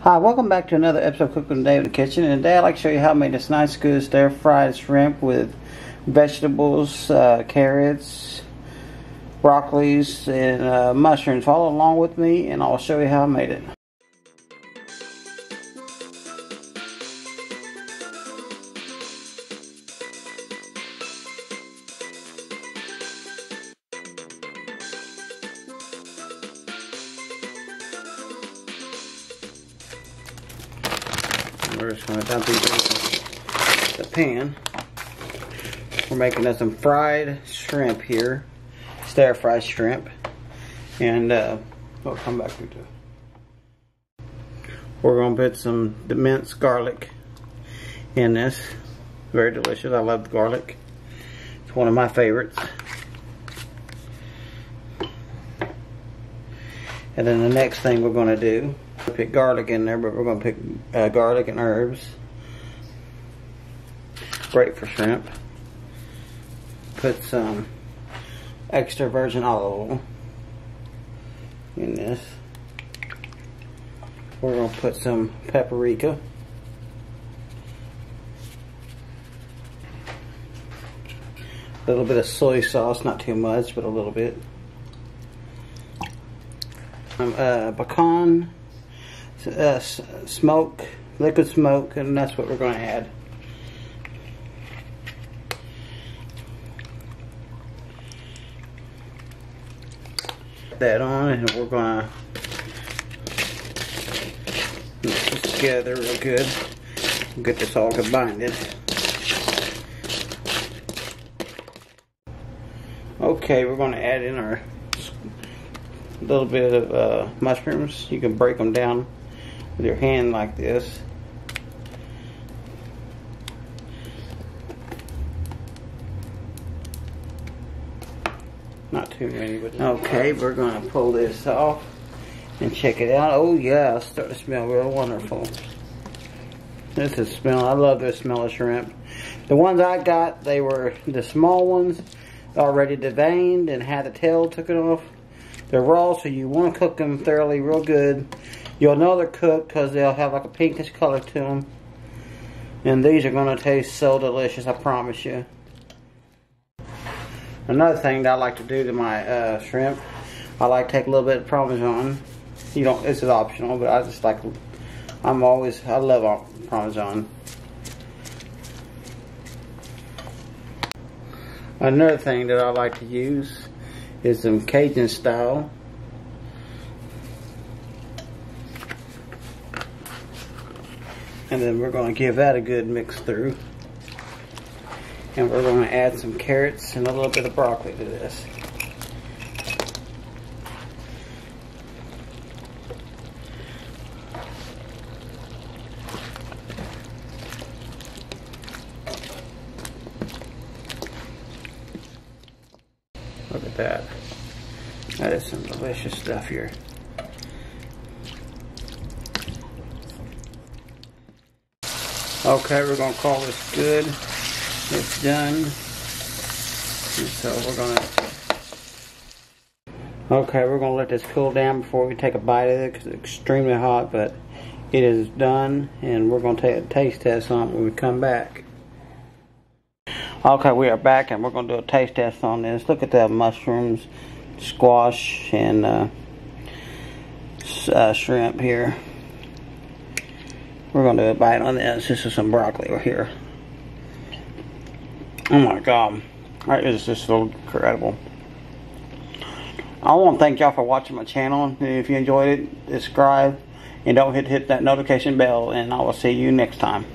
Hi, welcome back to another episode of Cooking Today in the Kitchen. And today I'd like to show you how I made this nice, good stir-fried shrimp with vegetables, carrots, broccolis, and mushrooms. Follow along with me and I'll show you how I made it. We're just going to dump these in the pan. We're making us some fried shrimp here, stir-fried shrimp, and we'll come back to it. We're going to put some minced garlic in this. Very delicious. I love the garlic. It's one of my favorites. And then the next thing we're going to do, pick garlic in there, but we're going to pick garlic and herbs. Great for shrimp. Put some extra virgin olive oil in this. We're going to put some paprika. A little bit of soy sauce, not too much, but a little bit. Pecan smoke, liquid smoke, and that's what we're going to add. Put that on, and we're going to mix this together real good. Get this all combined. Okay, we're going to add in our little bit of mushrooms. You can break them down with your hand like this. Not too many, but okay, we're going to pull this off and check it out. Oh yeah, it's starting to smell real wonderful. This is smell. I love this smell of shrimp. The ones I got, they were the small ones, already deveined and had the tail taken off. They're raw, so you want to cook them thoroughly, real good. You'll know they're cooked because they'll have like a pinkish color to them. And these are going to taste so delicious, I promise you. Another thing that I like to do to my shrimp, I like to take a little bit of Parmesan. You don't, this is optional, but I just like, I love Parmesan. Another thing that I like to use is some Cajun style. And then we're going to give that a good mix through. And we're going to add some carrots and a little bit of broccoli to this. Look at that. That is some delicious stuff here. Okay, we're going to call this good. It's done. And so we're going to... Okay, we're going to let this cool down before we take a bite of it because it's extremely hot, but it is done. And we're going to take a taste test on it when we come back. Okay, we are back and we're going to do a taste test on this. Look at the mushrooms, squash, and shrimp here. We're going to do a bite on this. This is some broccoli right here. Oh my God. That is just so incredible. I want to thank y'all for watching my channel. If you enjoyed it, subscribe. And don't hit that notification bell. And I will see you next time.